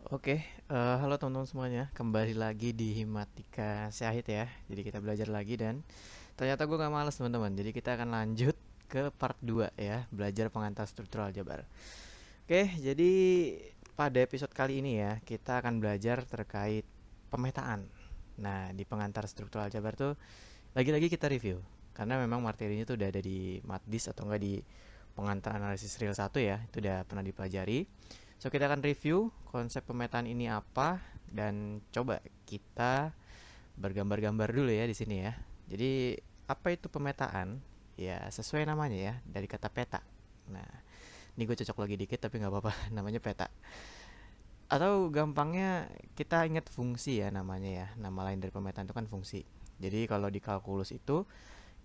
Halo teman-teman semuanya, kembali lagi di Himatika Syahid ya. Jadi kita belajar lagi dan ternyata gue gak males teman-teman. Jadi kita akan lanjut ke part 2 ya, belajar pengantar struktural aljabar. Jadi pada episode kali ini ya, kita akan belajar terkait pemetaan. Nah, di pengantar struktural aljabar tuh lagi-lagi kita review. Karena memang materinya tuh udah ada di Matdis atau enggak di pengantar analisis real 1 ya, itu udah pernah dipelajari. So, kita akan review konsep pemetaan ini apa dan coba kita bergambar-gambar dulu ya di sini ya. Jadi, apa itu pemetaan? Ya, sesuai namanya ya, dari kata peta. Nah, ini gue cocok lagi dikit tapi nggak apa-apa, namanya peta. Atau gampangnya kita ingat fungsi ya namanya ya. Nama lain dari pemetaan itu kan fungsi. Jadi, kalau di kalkulus itu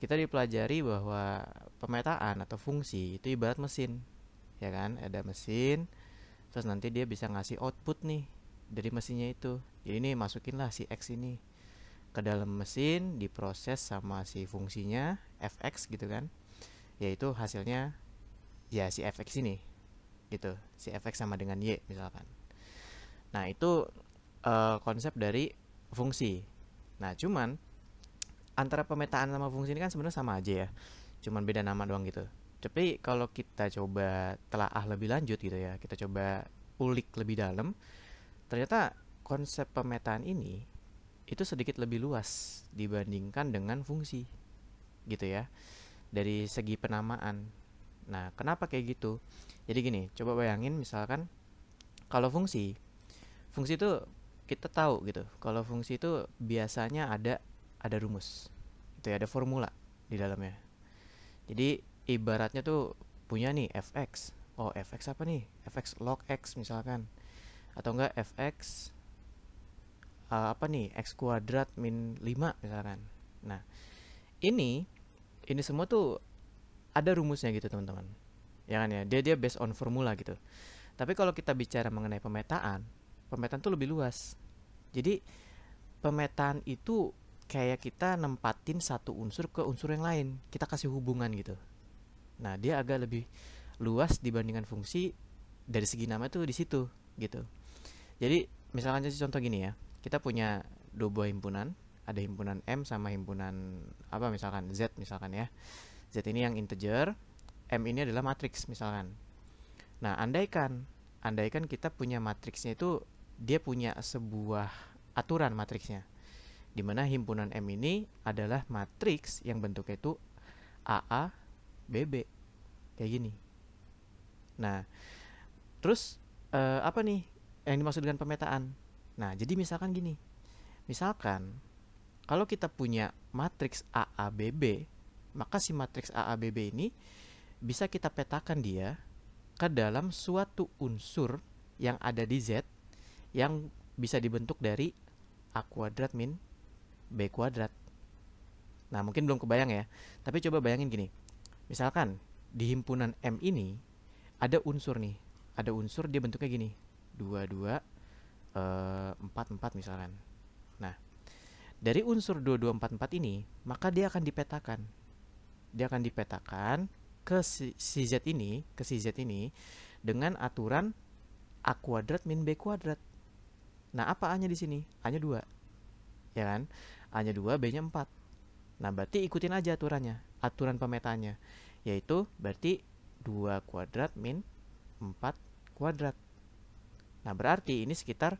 kita dipelajari bahwa pemetaan atau fungsi itu ibarat mesin, ya kan? Ada mesin. Terus nanti dia bisa ngasih output nih dari mesinnya itu. Jadi ini masukinlah si X ini ke dalam mesin, diproses sama si fungsinya fx gitu kan. Yaitu hasilnya ya si fx ini gitu. Si fx sama dengan y misalkan. Nah, itu konsep dari fungsi. Nah, cuman antara pemetaan sama fungsi ini kan sebenarnya sama aja ya. Cuman beda nama doang gitu. Tapi kalau kita coba telaah lebih lanjut gitu ya, kita coba ulik lebih dalam, ternyata konsep pemetaan ini itu sedikit lebih luas dibandingkan dengan fungsi gitu ya, dari segi penamaan. Nah, kenapa kayak gitu? Jadi gini, coba bayangin misalkan kalau fungsi itu kita tahu gitu. Kalau fungsi itu biasanya ada rumus. Itu ya, ada formula di dalamnya. Jadi ibaratnya tuh punya nih fx. Oh, fx apa nih? Fx log x misalkan. Atau enggak fx apa nih? X kuadrat min 5 misalkan. Nah, ini ini semua tuh ada rumusnya gitu, teman-teman. Ya kan ya? Dia based on formula gitu. Tapi kalau kita bicara mengenai pemetaan, pemetaan tuh lebih luas. Jadi, pemetaan itu kayak kita nempatin satu unsur ke unsur yang lain. Kita kasih hubungan gitu. Nah, dia agak lebih luas dibandingkan fungsi dari segi nama tuh di situ gitu. Jadi, misalkan jadi contoh gini ya. Kita punya dua buah himpunan, ada himpunan M sama himpunan apa misalkan Z misalkan ya. Z ini yang integer, M ini adalah matriks misalkan. Nah, andaikan kita punya matriksnya itu dia punya sebuah aturan matriksnya, di mana himpunan M ini adalah matriks yang bentuknya itu AA BB kayak gini. Nah, terus apa nih yang dimaksud dengan pemetaan? Nah, jadi misalkan gini. Misalkan kalau kita punya matriks AABB, maka si matriks AABB ini bisa kita petakan dia ke dalam suatu unsur yang ada di Z yang bisa dibentuk dari A kuadrat min B kuadrat. Nah, mungkin belum kebayang ya. Tapi coba bayangin gini. Misalkan di himpunan M ini ada unsur nih. Ada unsur dia bentuknya gini. 2 2 4 4 misalkan. Nah, dari unsur 2 2 4 4 ini, maka dia akan dipetakan. Dia akan dipetakan ke si Z ini, dengan aturan A kuadrat min B kuadrat. Nah, apa A-nya di sini? A-nya 2. Ya kan? A-nya 2, B-nya 4. Nah, berarti ikutin aja aturannya, aturan pemetaannya. Yaitu berarti 2 kuadrat min 4 kuadrat. Nah, berarti ini sekitar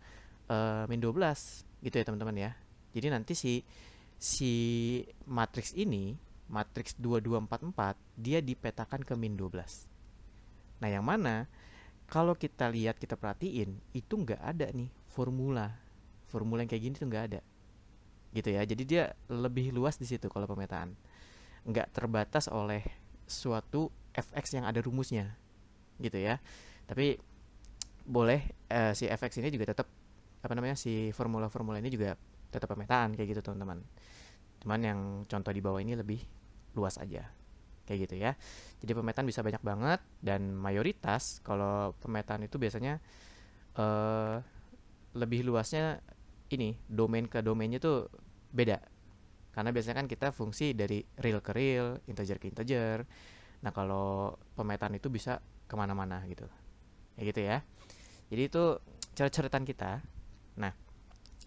min 12 gitu ya, teman-teman ya. Jadi nanti si matriks ini, matriks 2 2 4 4, dia dipetakan ke min 12. Nah, yang mana kalau kita lihat, kita perhatiin, itu nggak ada nih formula. Formula yang kayak gini tuh nggak ada. Gitu ya. Jadi dia lebih luas di situ kalau pemetaan. Nggak terbatas oleh suatu fx yang ada rumusnya. Gitu ya. Tapi boleh si fx ini juga tetap apa namanya, si formula-formula ini juga tetap pemetaan kayak gitu, teman-teman. Cuman yang contoh di bawah ini lebih luas aja. Kayak gitu ya. Jadi pemetaan bisa banyak banget, dan mayoritas kalau pemetaan itu biasanya eh, lebih luasnya ini domain ke domainnya tuh beda. Karena biasanya kan kita fungsi dari real ke real, integer ke integer. Nah, kalau pemetaan itu bisa kemana-mana gitu. Ya gitu ya. Jadi itu coret-coretan kita. Nah,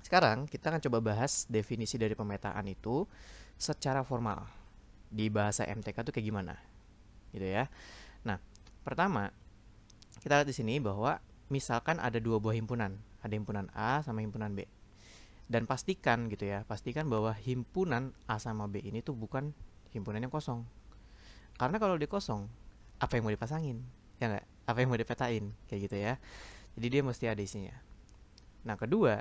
sekarang kita akan coba bahas definisi dari pemetaan itu secara formal. Di bahasa MTK itu kayak gimana? Gitu ya. Nah, pertama kita lihat di sini bahwa misalkan ada dua buah himpunan, ada himpunan A sama himpunan B. Dan pastikan gitu ya, pastikan bahwa himpunan A sama B ini tuh bukan himpunan yang kosong. Karena kalau dia kosong, apa yang mau dipasangin? Ya nggak? Apa yang mau dipetain? Kayak gitu ya. Jadi dia mesti ada isinya. Nah, kedua,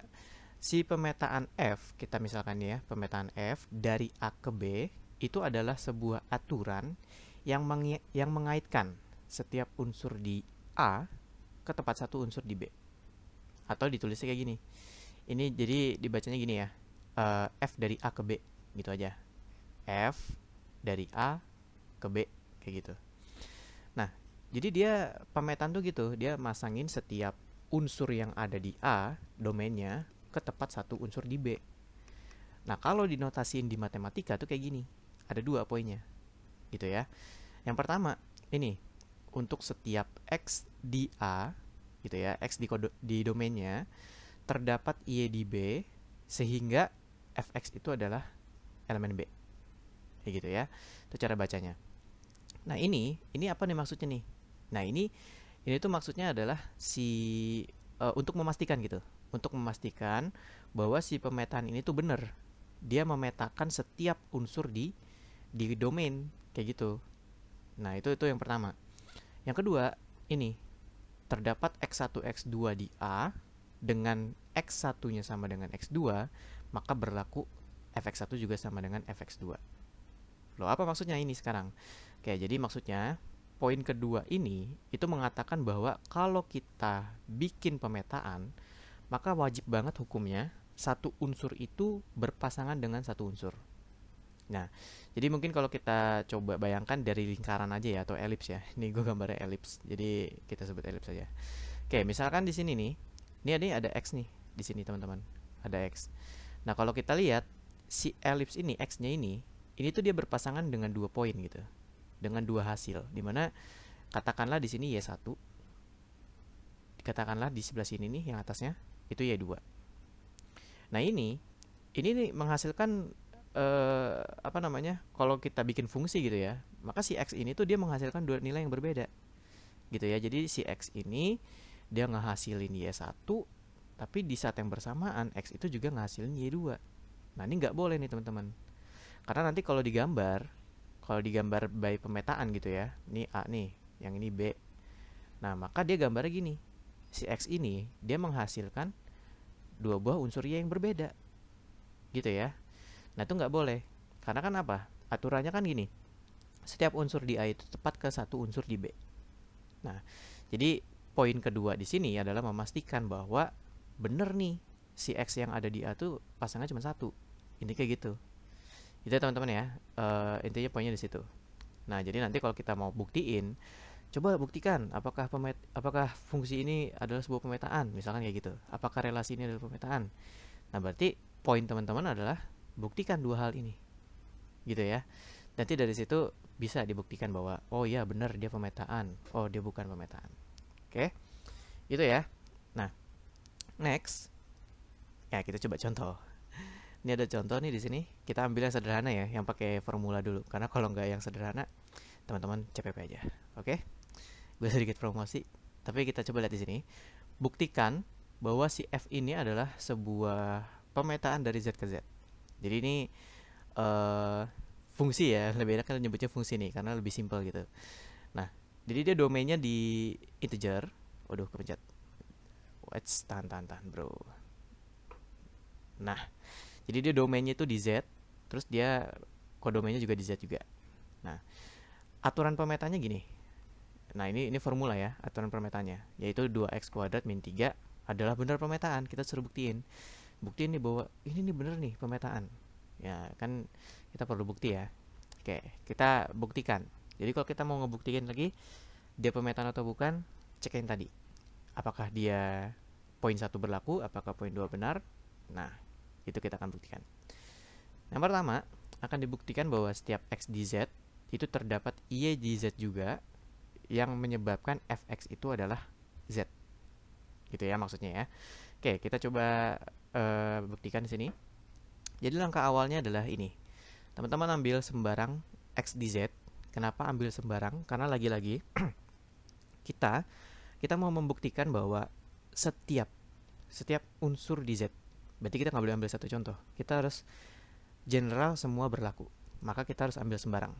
si pemetaan F, kita misalkan ya, pemetaan F dari A ke B itu adalah sebuah aturan yang mengaitkan setiap unsur di A ke tempat satu unsur di B. Atau ditulisnya kayak gini. Ini jadi dibacanya gini ya. F dari A ke B gitu aja. F dari A ke B kayak gitu. Nah, jadi dia pemetaan tuh gitu, dia masangin setiap unsur yang ada di A domainnya ke tempat satu unsur di B. Nah, kalau dinotasiin di matematika tuh kayak gini. Ada dua poinnya. Gitu ya. Yang pertama, ini untuk setiap X di A gitu ya, X di domainnya terdapat Y di B sehingga Fx itu adalah elemen B. Kayak gitu ya. Itu cara bacanya. Nah, ini apa nih maksudnya nih? Nah, ini tuh maksudnya adalah untuk memastikan gitu. Untuk memastikan bahwa si pemetaan ini tuh benar. Dia memetakan setiap unsur di domain kayak gitu. Nah, itu yang pertama. Yang kedua, ini terdapat X1 X2 di A dengan X1-nya sama dengan X2, maka berlaku Fx1 juga sama dengan Fx2. Loh, apa maksudnya ini sekarang? Oke, jadi maksudnya poin kedua ini itu mengatakan bahwa kalau kita bikin pemetaan, maka wajib banget hukumnya satu unsur itu berpasangan dengan satu unsur. Nah, jadi mungkin kalau kita coba bayangkan dari lingkaran aja ya, atau elips ya. Ini gue gambarnya elips, jadi kita sebut elips saja. Oke, misalkan di sini nih, ini ada X nih, di sini teman-teman, ada X. Nah, kalau kita lihat si elips ini, X-nya ini tuh dia berpasangan dengan dua poin gitu, dengan dua hasil, dimana katakanlah di sini Y1, katakanlah di sebelah sini nih yang atasnya itu Y2. Nah, ini nih menghasilkan apa namanya, kalau kita bikin fungsi gitu ya, maka si X ini tuh dia menghasilkan dua nilai yang berbeda gitu ya. Jadi si X ini dia ngehasilin Y1, tapi di saat yang bersamaan X itu juga ngehasilin Y2. Nah, ini nggak boleh nih teman-teman, karena nanti kalau digambar by pemetaan gitu ya, ini A nih, yang ini B. Nah, maka dia gambarnya gini, si X ini dia menghasilkan dua buah unsur Y yang berbeda gitu ya. Nah, itu nggak boleh. Karena kan apa? Aturannya kan gini. Setiap unsur di A itu tepat ke satu unsur di B. Nah, jadi poin kedua di sini adalah memastikan bahwa bener nih si X yang ada di A tuh pasangnya cuma satu. Ini kayak gitu. Itu ya teman-teman ya. Intinya poinnya di situ. Nah, jadi nanti kalau kita mau buktiin, coba buktikan apakah fungsi ini adalah sebuah pemetaan, misalkan kayak gitu. Apakah relasi ini adalah pemetaan? Nah, berarti poin teman-teman adalah buktikan dua hal ini, gitu ya. Nanti dari situ bisa dibuktikan bahwa oh iya benar dia pemetaan, oh dia bukan pemetaan. Oke, itu ya. Nah, next, ya kita coba contoh. Ini ada contoh nih di sini. Kita ambil yang sederhana ya, yang pakai formula dulu. Karena kalau nggak yang sederhana, teman-teman CPP aja. Oke, gue sedikit promosi. Tapi kita coba lihat di sini. Buktikan bahwa si F ini adalah sebuah pemetaan dari Z ke Z. Jadi ini fungsi ya, lebih enak kan nyebutnya fungsi nih karena lebih simpel gitu. Nah, jadi dia domainnya di integer. Waduh, kepencet. Tahan bro. Nah, jadi dia domainnya itu di Z, terus dia kodomainnya juga di Z juga. Nah, aturan pemetanya gini. Nah, ini formula ya, aturan pemetanya, yaitu 2x kuadrat min 3 adalah benar pemetaan. Kita suruh buktiin nih bahwa ini nih bener nih pemetaan. Ya kan kita perlu bukti ya. Oke, kita buktikan. Jadi kalau kita mau ngebuktikan lagi dia pemetaan atau bukan, cek yang tadi. Apakah dia poin 1 berlaku, apakah poin 2 benar. Nah, itu kita akan buktikan. Yang pertama, akan dibuktikan bahwa setiap X di Z itu terdapat Y di Z juga, yang menyebabkan Fx itu adalah Z. gitu ya maksudnya ya. Oke, kita coba buktikan di sini. Jadi langkah awalnya adalah ini. Teman-teman ambil sembarang X di Z. Kenapa ambil sembarang? Karena lagi-lagi kita kita mau membuktikan bahwa setiap setiap unsur di Z. Berarti kita nggak boleh ambil satu contoh. Kita harus general semua berlaku. Maka kita harus ambil sembarang.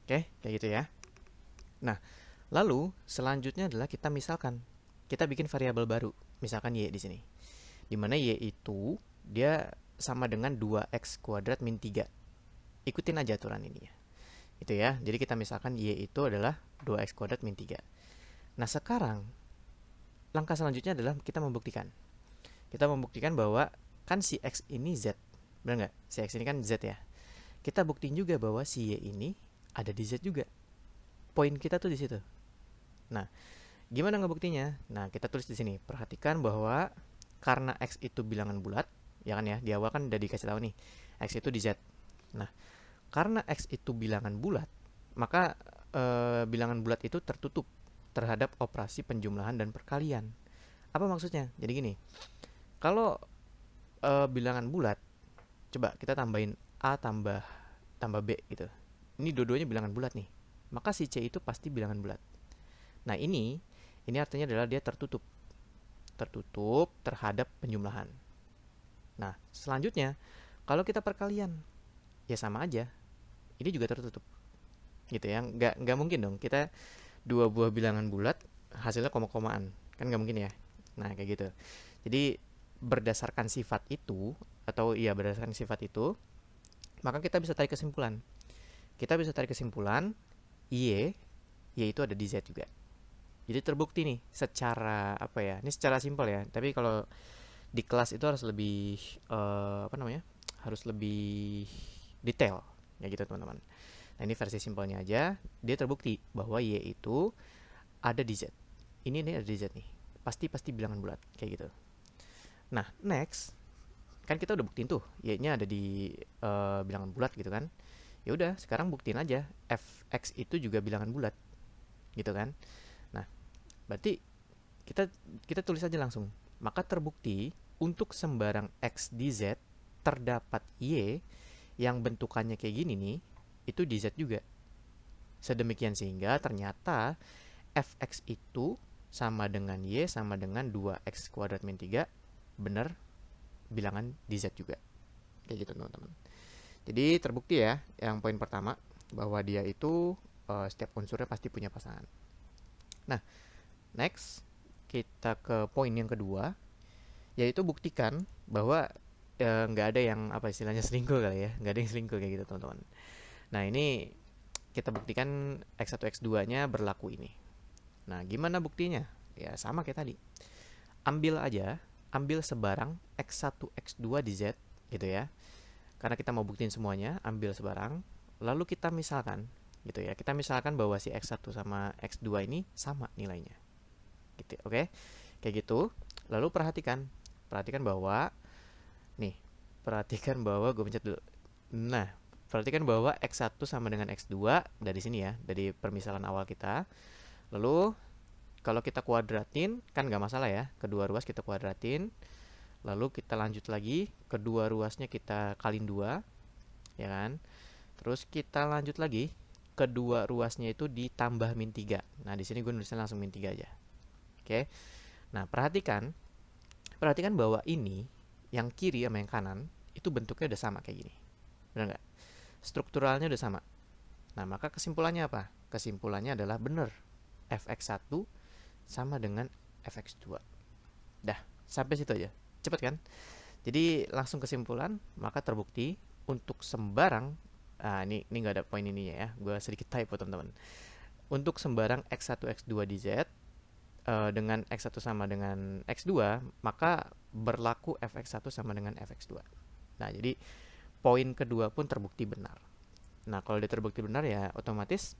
Oke, kayak gitu ya. Nah, lalu selanjutnya adalah kita misalkan kita bikin variabel baru, misalkan y di sini. Di mana y itu dia sama dengan 2x kuadrat min 3. Ikutin aja aturan ini ya. Itu ya. Jadi kita misalkan y itu adalah 2x kuadrat min 3. Nah, sekarang langkah selanjutnya adalah kita membuktikan. Kita membuktikan bahwa kan si x ini z. Benar nggak? Si x ini kan z ya. Kita buktiin juga bahwa si y ini ada di z juga. Poin kita tuh di situ. Nah, gimana ngebuktinya? Nah, kita tulis di sini. Perhatikan bahwa karena x itu bilangan bulat, ya kan ya, di awal kan udah dikasih tahu nih, x itu di z. Nah, karena x itu bilangan bulat, maka bilangan bulat itu tertutup terhadap operasi penjumlahan dan perkalian. Apa maksudnya? Jadi gini, kalau bilangan bulat, coba kita tambahin a tambah b gitu. Ini dua-duanya bilangan bulat nih. Maka si c itu pasti bilangan bulat. Nah, ini artinya adalah dia tertutup terhadap penjumlahan. Nah, selanjutnya kalau kita perkalian, ya sama aja. Ini juga tertutup. Gitu ya. Nggak mungkin dong kita dua buah bilangan bulat hasilnya koma-komaan. Kan nggak mungkin ya. Nah, kayak gitu. Jadi berdasarkan sifat itu, berdasarkan sifat itu, maka kita bisa tarik kesimpulan. Kita bisa tarik kesimpulan y itu ada di z juga. Jadi terbukti nih secara apa ya? Ini secara simpel ya. Tapi kalau di kelas itu harus lebih harus lebih detail ya gitu teman-teman. Nah, ini versi simpelnya aja. Dia terbukti bahwa y itu ada di z. Ini ada di z nih. Pasti bilangan bulat kayak gitu. Nah, next kan kita udah buktiin tuh y-nya ada di bilangan bulat gitu kan. Ya udah, sekarang buktiin aja fx itu juga bilangan bulat. Gitu kan. Nah, berarti kita tulis aja langsung. Maka terbukti untuk sembarang x di z terdapat y yang bentukannya kayak gini nih, itu di z juga. Sedemikian sehingga ternyata fx itu sama dengan y sama dengan 2x kuadrat min 3 benar bilangan di z juga. Kayak gitu teman-teman. Jadi terbukti ya yang poin pertama bahwa dia itu setiap unsurnya pasti punya pasangan. Nah, next kita ke poin yang kedua, yaitu buktikan bahwa nggak ada yang apa istilahnya selingkuh kali ya, nggak ada yang selingkuh kayak gitu teman-teman. Nah, ini kita buktikan x1 x2 nya berlaku ini. Nah, gimana buktinya? Ya sama kayak tadi. Ambil sebarang x1 x2 di z gitu ya. Karena kita mau buktiin semuanya, ambil sebarang, lalu kita misalkan gitu ya. Kita misalkan bahwa si x1 sama x2 ini sama nilainya. Gitu, oke? Kayak gitu. Lalu perhatikan bahwa gue pencet dulu. Nah, perhatikan bahwa x1 sama dengan x2 dari sini ya, dari permisalan awal kita. Lalu kalau kita kuadratin kan nggak masalah ya, kedua ruas kita kuadratin. Lalu kita lanjut lagi, kedua ruasnya kita kaliin 2, ya kan? Terus kita lanjut lagi, kedua ruasnya itu ditambah min 3. Nah, di sini gue nulisnya langsung min 3 aja. Oke. Nah, perhatikan bahwa ini yang kiri sama yang kanan itu bentuknya udah sama kayak gini. Benar nggak? Strukturalnya udah sama. Nah, maka kesimpulannya apa? Kesimpulannya adalah benar. fx1 sama dengan fx2. Dah, sampai situ aja. Cepat kan? Jadi langsung kesimpulan, maka terbukti untuk sembarang ini nggak ada poin ininya ya, gue sedikit typo teman-teman. Untuk sembarang x1 x2 di z dengan x1 sama dengan x2, maka berlaku fx1 sama dengan fx2. Nah, jadi poin kedua pun terbukti benar. Nah, kalau dia terbukti benar ya otomatis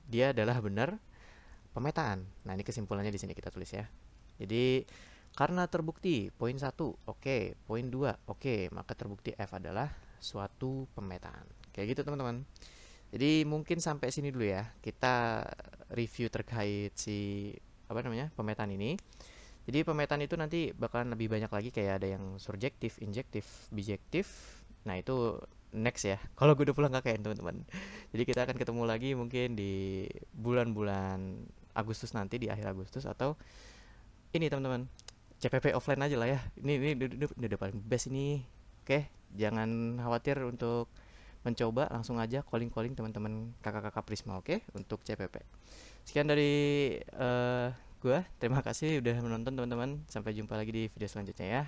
dia adalah benar pemetaan. Nah, ini kesimpulannya di sini kita tulis ya. Jadi karena terbukti poin 1, oke, poin 2, oke, maka terbukti F adalah suatu pemetaan. Kayak gitu teman-teman. Jadi mungkin sampai sini dulu ya. Kita review terkait si pemetaan ini. Jadi pemetaan itu nanti bakalan lebih banyak lagi, kayak ada yang surjektif, injektif, bijektif. Nah itu next ya. Kalau gue udah pulang KKN teman-teman. Jadi kita akan ketemu lagi mungkin di bulan-bulan Agustus nanti, di akhir Agustus, atau ini teman-teman, CPP offline aja lah ya. Ini udah paling best ini. Oke, jangan khawatir untuk mencoba, langsung aja calling-calling teman-teman kakak-kakak Prisma, oke, untuk CPP. Sekian dari gua. Terima kasih udah menonton teman-teman. Sampai jumpa lagi di video selanjutnya ya.